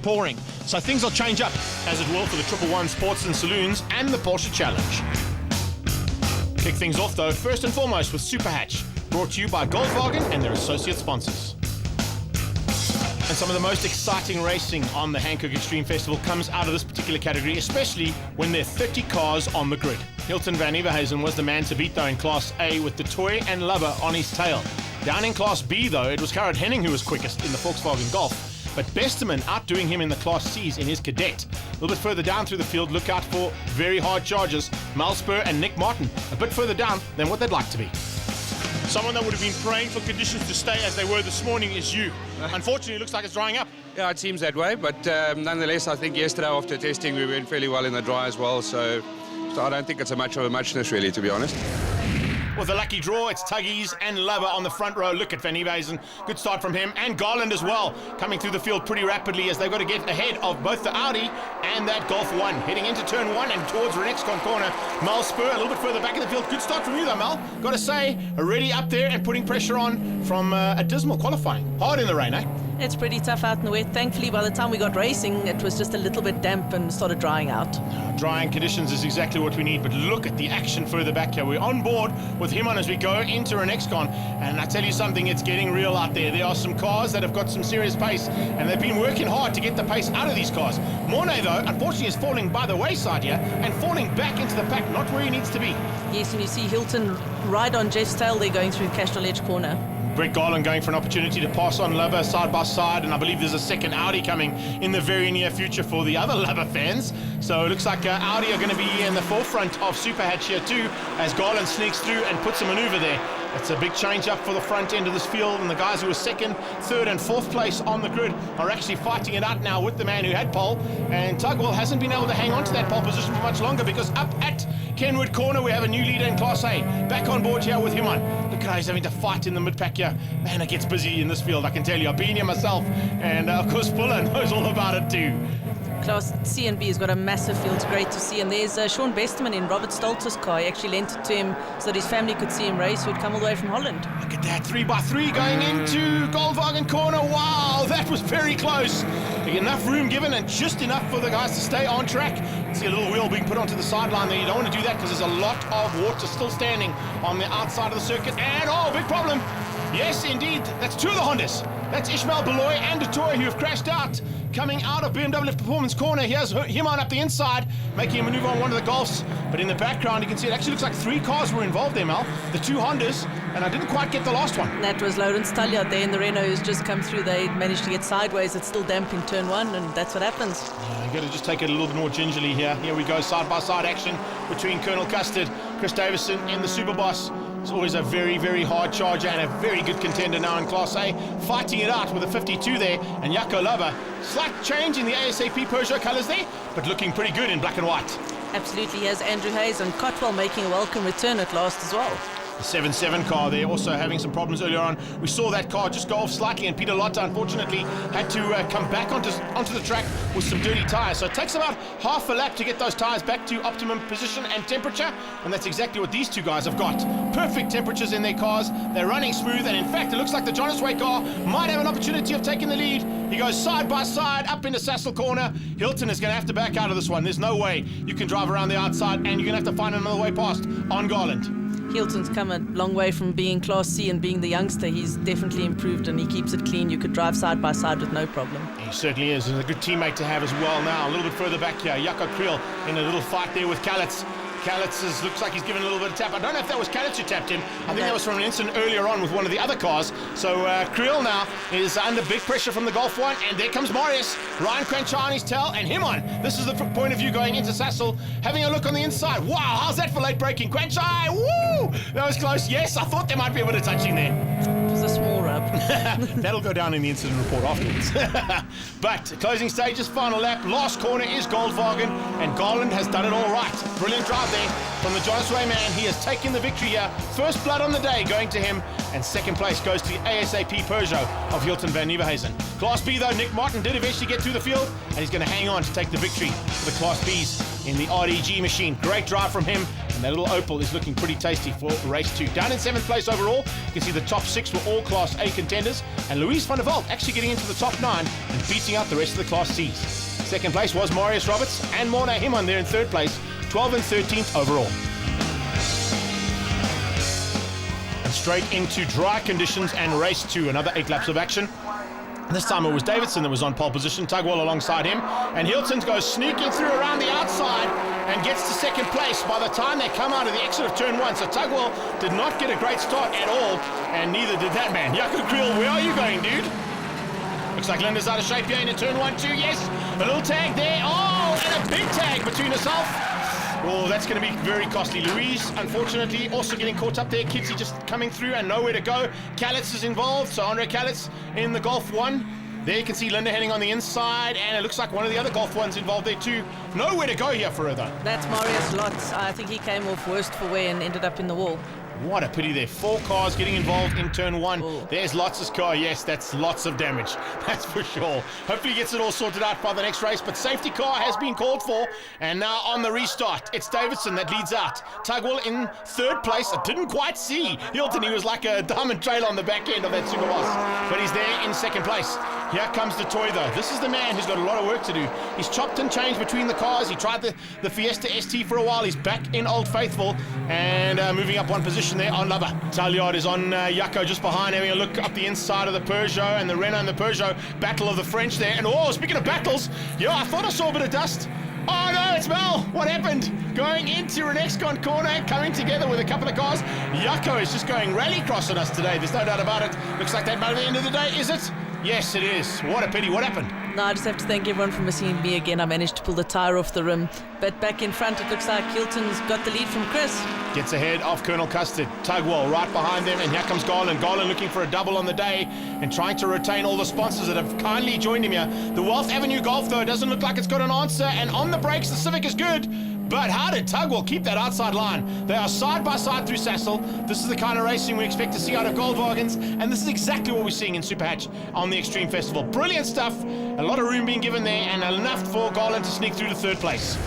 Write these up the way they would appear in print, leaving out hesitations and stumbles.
pouring. So things will change up, as it will for the 111 Sports and Saloons and the Porsche Challenge. Kick things off though, first and foremost with Superhatch, brought to you by Goldwagen and their associate sponsors. And some of the most exciting racing on the Hankook Extreme Festival comes out of this particular category, especially when there are 30 cars on the grid. Hilton van Everhuizen was the man to beat though in Class A with the Toy and Lover on his tail. Down in Class B though, it was Gerrit Henning who was quickest in the Volkswagen Golf, but Besterman outdoing him in the Class C's in his Cadet. A little bit further down through the field, look out for very hard charges, Malspur and Nick Martin, a bit further down than what they'd like to be. Someone that would have been praying for conditions to stay as they were this morning is you. Unfortunately, it looks like it's drying up. Yeah, it seems that way, but nonetheless, I think yesterday after testing we went fairly well in the dry as well, so I don't think it's a much of a muchness really, to be honest. With a lucky draw, it's Tuggies and Lover on the front row. Look at Van Everhuizen. Good start from him. And Garland as well, coming through the field pretty rapidly as they've got to get ahead of both the Audi and that Golf 1. Heading into turn 1 and towards Renexcon corner. Mal Spur a little bit further back in the field. Good start from you though, Mal. Got to say, already up there and putting pressure on from a dismal qualifying. Hard in the rain, eh? It's pretty tough out in the wet. Thankfully, by the time we got racing, it was just a little bit damp and started drying out. Drying conditions is exactly what we need, but look at the action further back here. We're on board with him on as we go into Renexcon, and I tell you something, it's getting real out there. There are some cars that have got some serious pace, and they've been working hard to get the pace out of these cars. Mornay, though, unfortunately is falling by the wayside here and falling back into the pack, not where he needs to be. Yes, and you see Hilton right on Jeff's tail there going through Cash Knowledge corner. Brett Garland going for an opportunity to pass on Lover side by side, and I believe there's a second Audi coming in the very near future for the other Lover fans. So it looks like Audi are going to be in the forefront of Superhatch here too, as Garland sneaks through and puts a maneuver there. It's a big change up for the front end of this field, and the guys who were second, third and fourth place on the grid are actually fighting it out now with the man who had pole, and Tugwell hasn't been able to hang on to that pole position for much longer because up at Kenwood corner we have a new leader in Class A back on board here with him on. Look at how he's having to fight in the mid-pack here. Man, it gets busy in this field, I can tell you. I've been here myself, and of course Fuller knows all about it too. Class C and B has got a massive field, it's great to see. And there's Sean Besterman in Robert Stoltz's car. He actually lent it to him so that his family could see him race, who'd come all the way from Holland. Look at that, 3x3 going into Goldwagen corner. Wow, that was very close. Enough room given and just enough for the guys to stay on track. See a little wheel being put onto the sideline there. You don't want to do that because there's a lot of water still standing on the outside of the circuit. And, oh, big problem. Yes, indeed, that's two of the Hondas. That's Ishmael Beloy and Detoy who have crashed out. Coming out of BMW Performance corner, here's him on up the inside, making a maneuver on one of the Golfs. But in the background, you can see it actually looks like three cars were involved there, Mal. The two Hondas, and I didn't quite get the last one. That was Lawrence Talliard there in the Renault who's just come through. They managed to get sideways. It's still damp in turn 1, and that's what happens. Yeah, you got to just take it a little bit more gingerly here. Here we go, side-by-side action between Colonel Custard, Chris Davison, and the Superboss. It's always a very, very hard charger and a very good contender now in Class A. Fighting it out with a 52 there, and Jaco Lover. Slight change in the ASAP Peugeot colours there, but looking pretty good in black and white. Absolutely, here's Andrew Hayes and Cotwell making a welcome return at last as well. The 7-7 car there also having some problems earlier on. We saw that car just go off slightly, and Peter Lotta unfortunately had to come back onto the track with some dirty tyres. So it takes about half a lap to get those tyres back to optimum position and temperature, and that's exactly what these two guys have got. Perfect temperatures in their cars, they're running smooth, and in fact it looks like the Jonas Way car might have an opportunity of taking the lead. He goes side by side up into Sassel corner. Hilton is going to have to back out of this one. There's no way you can drive around the outside, and you're going to have to find another way past on Garland. Hilton's come a long way from being Class C and being the youngster. He's definitely improved and he keeps it clean. You could drive side by side with no problem. He certainly is, and a good teammate to have as well now. A little bit further back here, Jaco Kriel in a little fight there with Kalitz. Kalitz looks like he's given a little bit of tap. I don't know if that was Kalitz who tapped him. I think that was from an incident earlier on with one of the other cars. So Kriel now is under big pressure from the Golf 1, and there comes Marius. Ryan Cranchar on his tail, and him on. This is the point of view going into Sassel. Having a look on the inside. Wow, how's that for late braking? Cranchar, woo! That was close. Yes, I thought there might be a bit of touching there. It was a small rub. That'll go down in the incident report afterwards. But closing stages, final lap, last corner is Goldwagen, and Garland has done it all right. Brilliant drive there. from the Jonas Way man. He has taken the victory here. First blood on the day going to him, and second place goes to the ASAP Peugeot of Hilton van Nieuwenhuizen. Class B though, Nick Martin did eventually get through the field, and he's going to hang on to take the victory for the Class Bs in the RDG machine. Great drive from him, and that little Opel is looking pretty tasty for race 2. Down in 7th place overall, you can see the top 6 were all Class A contenders, and Louise van der Walt actually getting into the top 9 and beating out the rest of the Class Cs. Second place was Marius Roberts and Morna Himon there in 3rd place, 12th and 13th overall. And straight into dry conditions and race 2, another 8 laps of action. This time it was Davidson that was on pole position, Tugwell alongside him, and Hilton goes sneaking through around the outside and gets to second place by the time they come out of the exit of turn 1. So Tugwell did not get a great start at all, and neither did that man. Jaco Kriel, where are you going, dude? Looks like Linda's out of shape here in turn 1 too. Yes, a little tag there. Oh, and a big tag between herself. Oh, that's going to be very costly. Louise, unfortunately, also getting caught up there. Kitsy just coming through and nowhere to go. Kalitz is involved, so Andre Kalitz in the Golf 1. There you can see Linda heading on the inside, and it looks like one of the other Golf 1s involved there too. Nowhere to go here for her, though. That's Marius Lotz. I think he came off worst for wear and ended up in the wall. What a pity there. 4 cars getting involved in turn 1. Oh. There's Lotz's car. Yes, that's lots of damage. That's for sure. Hopefully he gets it all sorted out by the next race, but safety car has been called for. And now on the restart, it's Davidson that leads out. Tugwell in 3rd place. I didn't quite see Hilton. He was like a diamond trail on the back end of that Superboss. But he's there in 2nd place. Here comes the toy though. This is the man who's got a lot of work to do. He's chopped and changed between the cars. He tried the Fiesta ST for a while. He's back in Old Faithful and moving up one position there on Lover. Talliard is on Jaco just behind, having a look up the inside of the Peugeot, and the Renault and the Peugeot battle of the French there. And oh, speaking of battles, yeah, I thought I saw a bit of dust. Oh no, it's Mel. What happened? Going into Renexcon corner, coming together with a couple of cars. Jaco is just going rallycross on us today. There's no doubt about it. Looks like that might be the end of the day, is it? Yes, it is. What a pity. What happened? No, I just have to thank everyone for missing me again. I managed to pull the tyre off the rim. But back in front, it looks like Hilton's got the lead from Chris. Gets ahead of Colonel Custard. Tugwell right behind them, and here comes Garland. Garland looking for a double on the day and trying to retain all the sponsors that have kindly joined him here. The Wealth Avenue Golf, though, doesn't look like it's got an answer, and on the brakes, the Civic is good. But how did Tugwell keep that outside line? They are side by side through Sassel. This is the kind of racing we expect to see out of Goldwagens, and this is exactly what we're seeing in Superhatch on the Extreme Festival. Brilliant stuff, a lot of room being given there, and enough for Garland to sneak through to 3rd place.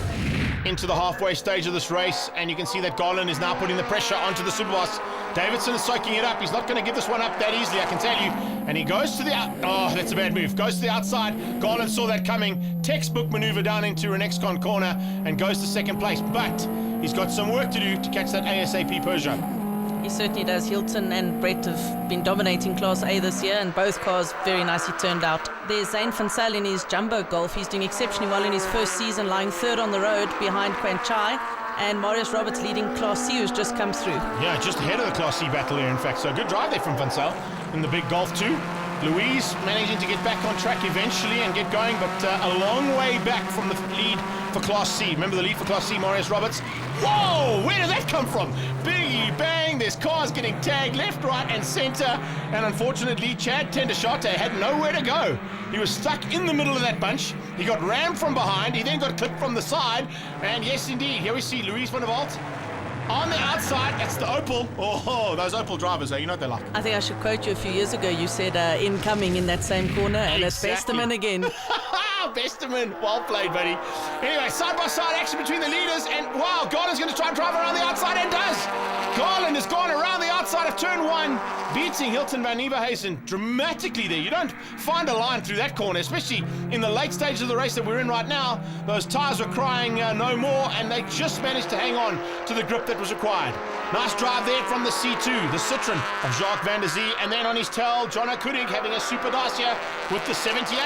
Into the halfway stage of this race, and you can see that Garland is now putting the pressure onto the Superboss. Davidson is soaking it up. He's not going to give this one up that easily, I can tell you. And he goes to the oh, that's a bad move. Goes to the outside. Garland saw that coming. Textbook maneuver down into Renexcon corner and goes to 2nd place. But he's got some work to do to catch that ASAP Peugeot. He certainly does. Hilton and Brett have been dominating Class A this year, and both cars very nicely turned out. There's Zane van Zyl in his Jumbo Golf. He's doing exceptionally well in his first season, lying 3rd on the road behind Quan Chai. And Marius Roberts leading Class C, who's just come through. Yeah, just ahead of the Class C battle here, in fact. So good drive there from Van Zyl in the big Golf 2. Louise managing to get back on track eventually and get going, but a long way back from the lead for Class C. Remember the lead for Class C, Marius Roberts? Whoa, where did that come from? Biggie bang, there's cars getting tagged left, right and center, and unfortunately Chad Tendershot had nowhere to go. He was stuck in the middle of that bunch. He got rammed from behind, he then got clipped from the side, and yes indeed, here we see Louise van der Walt on the outside. That's the Opel. Oh, those Opel drivers, you know what they're like. I think I should quote you a few years ago. You said incoming in that same corner, and Exactly. it's Besterman again. Besterman, well played, buddy. Anyway, side-by-side action between the leaders, and wow, Garland's going to try and drive around the outside, and does. Garland has gone around the outside of turn 1, beating Hilton van Nieuwenhuizen dramatically there. You don't find a line through that corner, especially in the late stages of the race that we're in right now. Those tyres were crying no more, and they just managed to hang on to the grip that was required. Nice drive there from the C2, the Citroen of Jacques van der Zee, and then on his tail, Jono Kudig having a super dice here with the 78.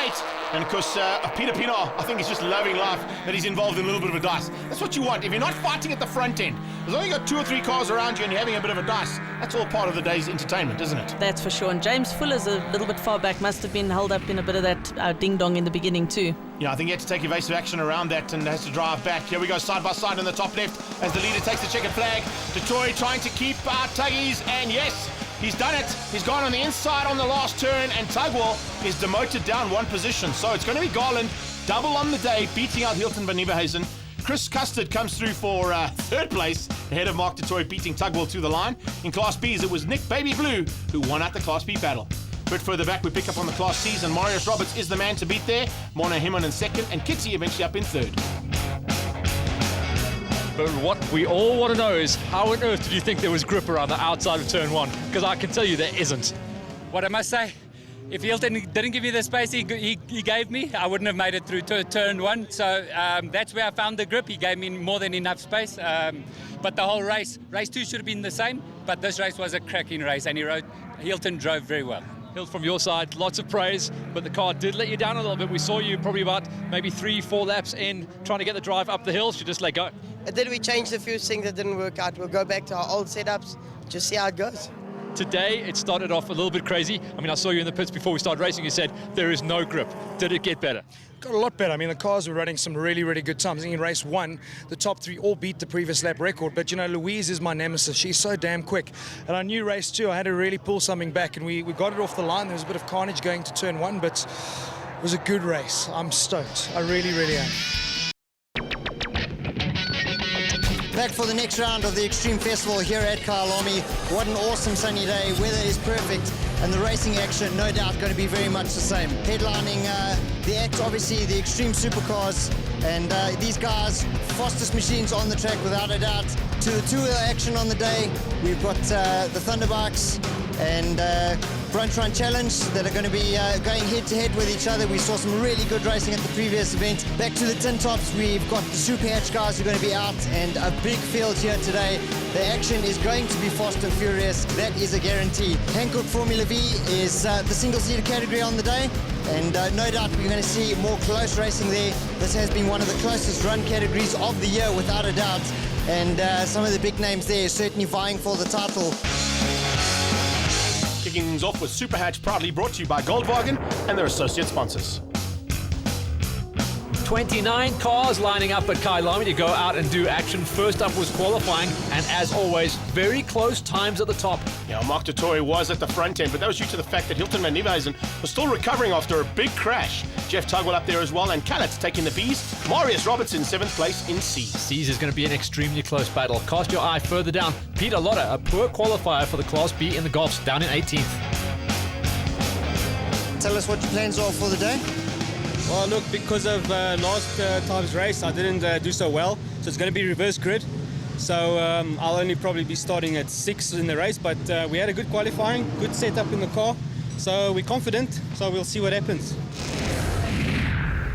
And of course, Peter Pienaar, I think he's just loving life that he's involved in a little bit of a dice. That's what you want. If you're not fighting at the front end, as long as you've got 2 or 3 cars around you and you're having a bit of a dice, that's all part of the day's entertainment, isn't it? That's for sure. And James Fuller's a little bit far back. Must have been held up in a bit of that ding-dong in the beginning too. Yeah, I think he had to take evasive action around that and has to drive back. Here we go, side by side in the top left as the leader takes the checkered flag. Detroit trying to keep out Tuggies, and yes, he's done it. He's gone on the inside on the last turn, and Tugwell is demoted down 1 position. So it's going to be Garland, double on the day, beating out Hilton van Nieuwenhuizen. Chris Custard comes through for third place, ahead of Mark Detroit beating Tugwell to the line. In Class B's, it was Nick Baby Blue who won out the Class B battle. A bit further back, we pick up on the Class C's, and Marius Roberts is the man to beat there. Mona Himon in second, and Kitty eventually up in third. But what we all want to know is, how on earth did you think there was grip around the outside of turn 1? Because I can tell you there isn't. What I must say, if Hilton didn't give me the space he gave me, I wouldn't have made it through to turn 1. So that's where I found the grip. He gave me more than enough space. But the whole race 2 should have been the same. But this race was a cracking race, and Hilton drove very well. Hilt, from your side, lots of praise, but the car did let you down a little bit. We saw you probably about maybe 3-4 laps in trying to get the drive up the hill. You just let go. And then we changed a few things that didn't work out. We'll go back to our old setups, just see how it goes. Today, it started off a little bit crazy. I mean, I saw you in the pits before we started racing. You said there is no grip. Did it get better? Got a lot better. I mean, the cars were running some really, really good times. I think in race 1, the top 3 all beat the previous lap record. But, you know, Louise is my nemesis. She's so damn quick. And I knew race 2, I had to really pull something back. And we got it off the line. There was a bit of carnage going to turn 1, but it was a good race. I'm stoked. I really, really am. Back for the next round of the Extreme Festival here at Kyalami. What an awesome sunny day. Weather is perfect, and the racing action, no doubt, going to be very much the same. Headlining the act, obviously, the Extreme Supercars, and these guys, fastest machines on the track, without a doubt. To the two-wheel action on the day, we've got the Thunderbikes and Brunch Run Challenge that are going to be going head-to-head with each other. We saw some really good racing at the previous event. Back to the tin tops, we've got the Superhatch guys who are going to be out, and a big field here today. The action is going to be fast and furious. That is a guarantee. Hankook Formula V is the single-seater category on the day, and no doubt we're going to see more close racing there. This has been one of the closest run categories of the year, without a doubt, and some of the big names there certainly vying for the title. Kicking things off with Superhatch, proudly brought to you by Goldwagen and their associate sponsors. 29 cars lining up at Kyalami to go out and do action. First up was qualifying, and as always, very close times at the top. Yeah, Mark Detroit was at the front end, but that was due to the fact that Hilton van Nieuwenhuizen was still recovering after a big crash. Jeff Tugwell up there as well, and Kallet's taking the B's. Marius Roberts in 7th place in C. C's is going to be an extremely close battle. Cast your eye further down. Peter Lotter, a poor qualifier for the Class B in the Golfs, down in 18th. Tell us what your plans are for the day. Well, look, because of last time's race, I didn't do so well. So it's going to be reverse grid. So I'll only probably be starting at 6 in the race. But we had a good qualifying, good setup in the car. So we're confident. So we'll see what happens.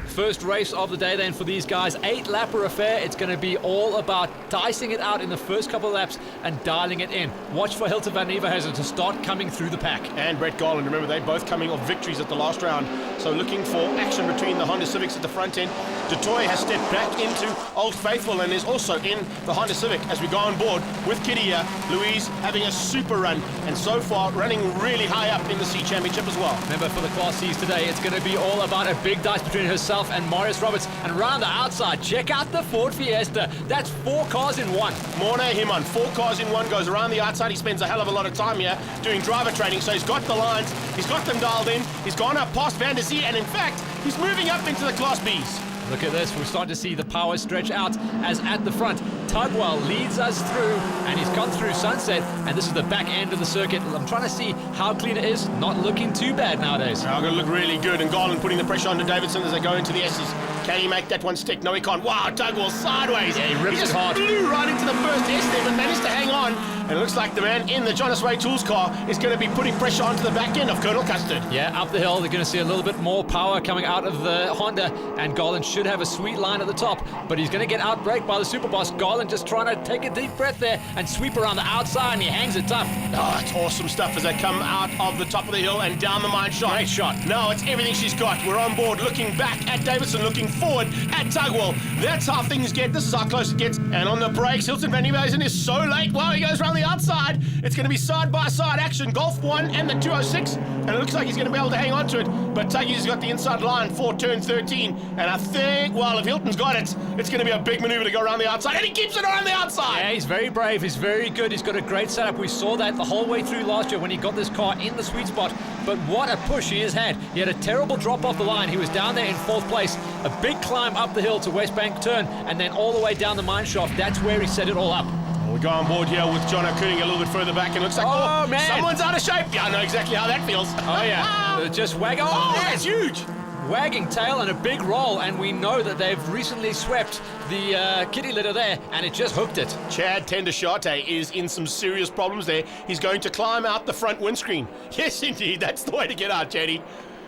First race of the day then for these guys, 8-lapper affair. It's going to be all about dicing it out in the first couple of laps and dialing it in. Watch for Hilton van Nieuwenhuizen to start coming through the pack. And Brett Garland, remember, they both coming off victories at the last round. So looking for action between the Honda Civics at the front end. Detroit has stepped back into Old Faithful and is also in the Honda Civic as we go on board with Kitty here. Louise having a super run, and so far running really high up in the C Championship as well. Remember, for the Class C's today, it's going to be all about a big dice between herself and Marius Roberts. And round the outside, check out the Ford Fiesta. That's 4 cars in one. Mona Himon, 4 cars in one, goes around the outside. He spends a hell of a lot of time here doing driver training, so he's got the lines, he's got them dialed in, he's gone up past Van der Zee, and in fact, he's moving up into the Class B's. Look at this, we're starting to see the power stretch out as at the front, Tugwell leads us through, and he's gone through Sunset, and this is the back end of the circuit. I'm trying to see how clean it is. Not looking too bad nowadays. Now going to look really good, and Garland putting the pressure onto Davidson as they go into the S's. Can he make that one stick? No, he can't. Wow, Tugwell sideways. Yeah, he ripped it just hard. Flew right into the first S there, but managed to hang on. And it looks like the man in the Jonas Way Tools car is going to be putting pressure onto the back end of Colonel Custard. Yeah, up the hill, they're going to see a little bit more power coming out of the Honda, and Garland should have a sweet line at the top, but he's going to get outbraked by the Superboss. Garland just trying to take a deep breath there and sweep around the outside, and he hangs it tough. Oh, it's awesome stuff as they come out of the top of the hill and down the mine shot. Great shot. No, it's everything she's got. We're on board, looking back at Davidson, looking forward at Tugwell. That's how things get. This is how close it gets. And on the brakes, Hilton van Nieuwenhuizen is so late. Wow, he goes around the outside. It's going to be side-by-side action. Golf 1 and the 206. And it looks like he's going to be able to hang on to it. But Tuggy's got the inside line for turn 13. And I think, well, if Hilton's got it, it's going to be a big maneuver to go around the outside. And he keeps it around the outside. Yeah, he's very brave. He's very good. He's got a great setup. We saw that the whole way through last year when he got this car in the sweet spot. but what a push he has had. He had a terrible drop off the line. He was down there in 4th place. A big climb up the hill to West Bank turn, and then all the way down the mine shaft. That's where he set it all up. We go on board here with John O'Cooning a little bit further back, and it looks like, Oh, man. someone's out of shape. Yeah, I know exactly how that feels. Oh, yeah. Just wag. Oh, that's huge. Wagging tail and a big roll, and we know that they've recently swept the kitty litter there, and it just hooked it. Chad Tendershate is in some serious problems there. He's going to climb out the front windscreen. Yes, indeed, that's the way to get out, Chaddy.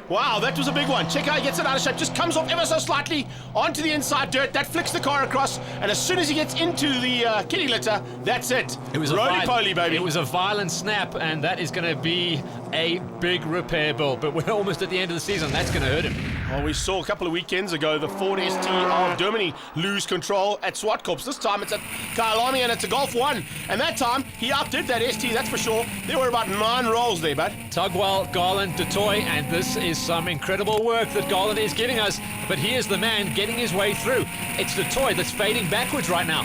Wow, that was a big one. Check how he gets it out of shape. Just comes off ever so slightly onto the inside dirt. That flicks the car across, and as soon as he gets into the kitty litter, that's it. It was roly-poly, baby. It was a violent snap, and that is going to be a big repair bill. But we're almost at the end of the season. That's going to hurt him. Well, we saw a couple of weekends ago the Ford ST of Germany lose control at Swartkorps. This time it's at Kyalami, and it's a Golf 1. And that time, he outdid that ST, that's for sure. There were about 9 rolls there, bud. Tugwell, Garland, DeToy, and this is some incredible work that Garland is giving us. But here's the man getting his way through. It's DeToy that's fading backwards right now.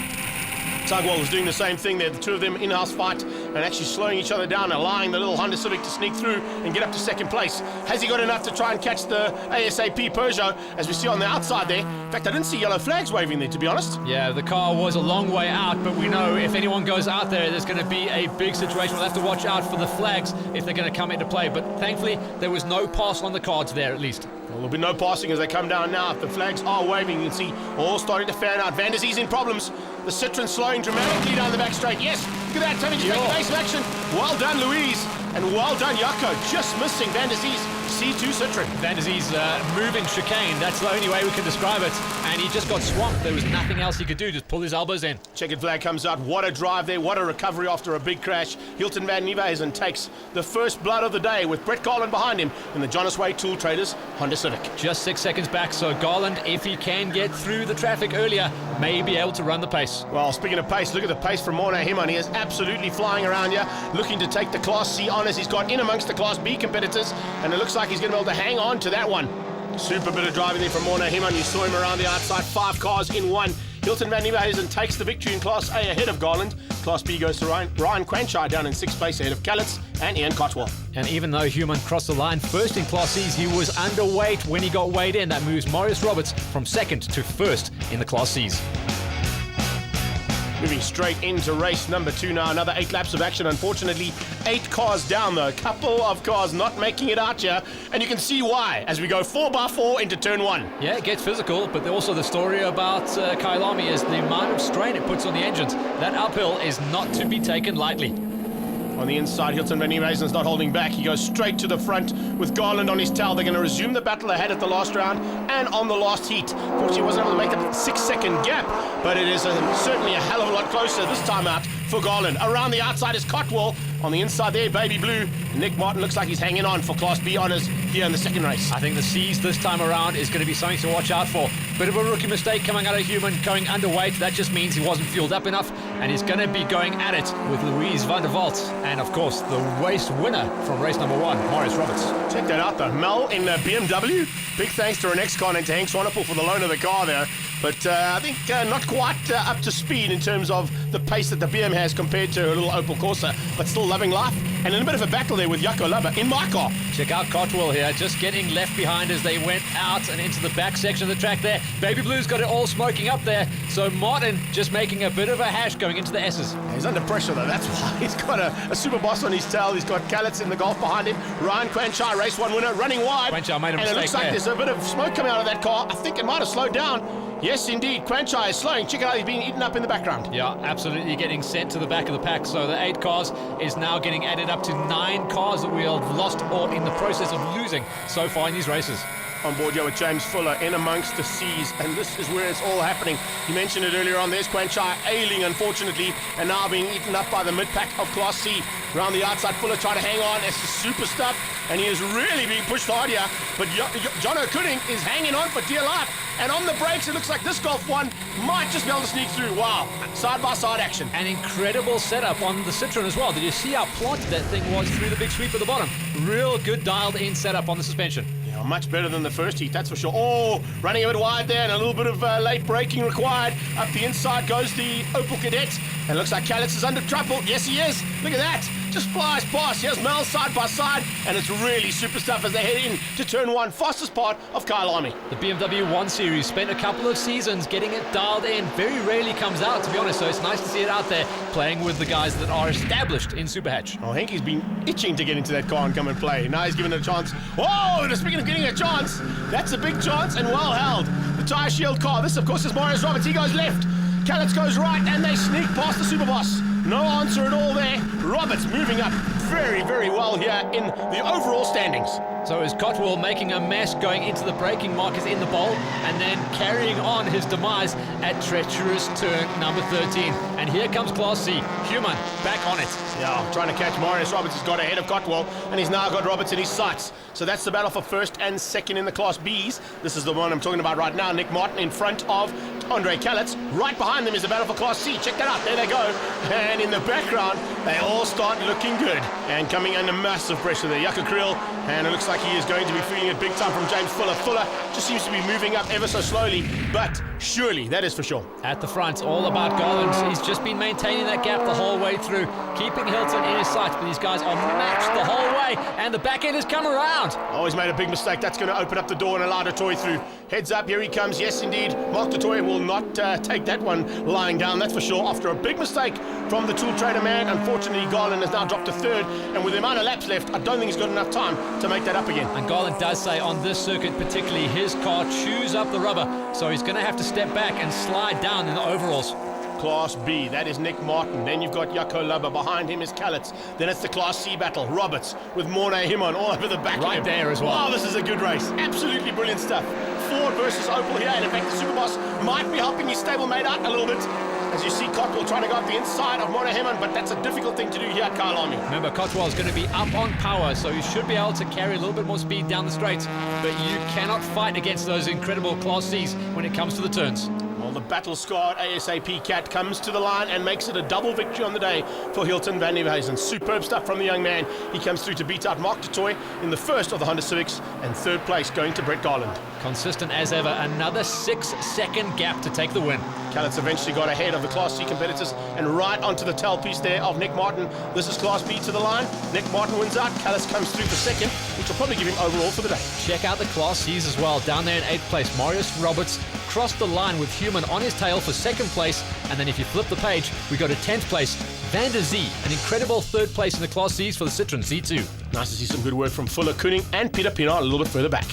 Tugwell was doing the same thing there, the two of them in-house fight and actually slowing each other down, allowing the little Honda Civic to sneak through and get up to 2nd place. Has he got enough to try and catch the ASAP Peugeot, as we see on the outside there? In fact, I didn't see yellow flags waving there, to be honest. Yeah, the car was a long way out, but we know if anyone goes out there's going to be a big situation. We'll have to watch out for the flags if they're going to come into play, but thankfully there was no pass on the cards there at least. Well, there'll be no passing as they come down now. If the flags are waving, you can see all starting to fan out. Van der Zee's in problems. The Citroen slowing dramatically down the back straight. Yes, look at that, turning to take a base of action. Well done, Louise, and well done, Jaco. Just missing Van der Zee's C2 Citroen. Van der Zee's moving chicane, that's the only way we can describe it, and he just got swamped. There was nothing else he could do, just pull his elbows in. Checkered flag comes out. What a drive there, what a recovery after a big crash. Hilton van Nieuwenhuizen takes the first blood of the day with Brett Garland behind him in the Jonas Way Tool Traders Honda Civic. Just 6 seconds back, so Garland, if he can get through the traffic earlier, may be able to run the pace. Well, speaking of pace, look at the pace from Morna Himon. He is absolutely flying around here, looking to take the Class C on as he's got in amongst the Class B competitors, and it looks like he's going to be able to hang on to that one. Super bit of driving there from Morna Himon. You saw him around the outside, 5 cars in one. Hilton van Nieuwenhuizen takes the victory in Class A ahead of Garland. Class B goes to Ryan Quanchai down in 6th place ahead of Calitz and Ian Cotwell. And even though Human crossed the line first in Class C's, he was underweight when he got weighed in. That moves Marius Roberts from 2nd to 1st in the Class C's. Moving straight into race number 2 now. Another 8 laps of action. Unfortunately, 8 cars down though. A couple of cars not making it out here. And you can see why as we go 4x4 into turn 1. Yeah, it gets physical, but also the story about Kyalami is the amount of strain it puts on the engines. That uphill is not to be taken lightly. On the inside, Hilton van Nieuwenhuizen's not holding back. He goes straight to the front with Garland on his tail. They're going to resume the battle they had at the last round and on the last heat. Fortunately, he wasn't able to make that 6-second gap, but it is certainly a hell of a lot closer this time out for Garland. Around the outside is Cotwell. On the inside there, Baby Blue. Nick Martin looks like he's hanging on for Class B honours here in the second race. I think the C's this time around is going to be something to watch out for. Bit of a rookie mistake coming out of Human, going underweight. That just means he wasn't fueled up enough, and he's going to be going at it with Louise van der Walt. And of course, the race winner from race number 1, Marius Roberts. Check that out though. Mel in BMW. Big thanks to Renex Con and to Hank Swanepoel for the loan of the car there. But I think not quite up to speed in terms of the pace that the BM has compared to a little Opel Corsa, but still loving life. And in a bit of a battle there with Jaco Lubber in my car. Check out Cotwell here, just getting left behind as they went out and into the back section of the track there. Baby Blue's got it all smoking up there. So Martin just making a bit of a hash going into the S's. He's under pressure though, that's why. He's got a super boss on his tail. He's got Calitz in the Golf behind him. Ryan Quanchai, race 1 winner, running wide. Quanchai made a mistake. And it looks like there. There's a bit of smoke coming out of that car. I think it might have slowed down. Yes, indeed. Quanchai is slowing. Check it out, he's being eaten up in the background. Yeah, absolutely getting sent to the back of the pack. So the 8 cars is now getting added up to 9 cars that we have lost or in the process of losing so far in these races. On board here with James Fuller in amongst the C's, and this is where it's all happening. You mentioned it earlier on. There's Quanchai ailing, unfortunately, and now being eaten up by the mid-pack of Class C. Around the outside, Fuller trying to hang on. It's the super stuff, and he is really being pushed hard here. But John O'Cooning is hanging on for dear life. And on the brakes, it looks like this Golf 1 might just be able to sneak through. Wow, side-by-side action. An incredible setup on the Citroen as well. Did you see how planted that thing was through the big sweep at the bottom? Real good dialed-in setup on the suspension. Yeah, much better than the first heat, that's for sure. Oh, running a bit wide there and a little bit of late braking required. Up the inside goes the Opel Cadet. And it looks like Calitz is under trouble. Yes, he is. Look at that. just flies past. Here's Mel side by side, and it's really super stuff as they head in to turn one, fastest part of Kyle Army. The BMW 1 Series spent a couple of seasons getting it dialed in. Very rarely comes out, to be honest, so it's nice to see it out there playing with the guys that are established in Superhatch. Oh, Henke's been itching to get into that car and come and play. Now he's given it a chance. Oh, speaking of getting a chance, that's a big chance and well held. The tyre shield car. This, of course, is Marius Roberts. He goes left. Callets goes right, and they sneak past the Superboss. No answer at all there. Roberts moving up very, very well here in the overall standings. So is Cotwell making a mess going into the braking markers in the bowl and then carrying on his demise at treacherous turn number 13. And here comes Class C. Human back on it. Yeah, trying to catch Marius Roberts. He's got ahead of Cotwell, and he's now got Roberts in his sights. So that's the battle for first and second in the Class Bs. This is the one I'm talking about right now. Nick Martin in front of Andre Callets. Right behind them is the battle for Class C. Check that out. There they go. And in the background, they all start looking good. And coming under massive pressure there, Jaco Kriel. And it looks like he is going to be feeling it big time from James Fuller. Fuller just seems to be moving up ever so slowly, but surely, that is for sure. At the front, all about Garland. He's just been maintaining that gap the whole way through, keeping Hilton in his sights, but these guys are matched the whole way, and the back end has come around. Oh, he's made a big mistake. That's going to open up the door and allow Detoy through. Heads up, here he comes. Yes, indeed. Mark Detoy will not take that one lying down, that's for sure. After a big mistake from the tool trader man, unfortunately, Garland has now dropped to third, and with the amount of laps left, I don't think he's got enough time to make that up again. And Garland does say on this circuit particularly, his car chews up the rubber, so he's going to have to step back and slide down in the overalls. Class B, that is Nick Martin. Then you've got Jaco Lubber. Behind him is Callets. Then it's the Class C battle. Roberts with Morne Himon all over the back. Right there as well. Oh, this is a good race. Absolutely brilliant stuff. Ford versus Opel here. And in fact, the Superboss might be helping his stablemate out a little bit. As you see Cotwell trying to go up the inside of Morne Himon, but that's a difficult thing to do here at Kyle Army. Remember, Cotwell's going to be up on power, so you should be able to carry a little bit more speed down the straights. But you cannot fight against those incredible Class Cs when it comes to the turns. Well, the battle-scarred ASAP Cat comes to the line and makes it a double victory on the day for Hilton van Nieuwenhuizen. Superb stuff from the young man. He comes through to beat out Mark Detoy in the first of the Honda Civics, and third place going to Brett Garland. Consistent as ever, another 6-second gap to take the win. Callets eventually got ahead of the Class C competitors and right onto the tailpiece there of Nick Martin. This is Class B to the line. Nick Martin wins out. Callets comes through for second, which will probably give him overall for the day. Check out the Class Cs as well. Down there in 8th place, Marius Roberts crossed the line with Human on his tail for 2nd place. And then if you flip the page, we go to 10th place, Van der Zee, an incredible 3rd place in the Class Cs for the Citroen C2. Nice to see some good work from Fuller Koenig and Peter Pienaar a little bit further back.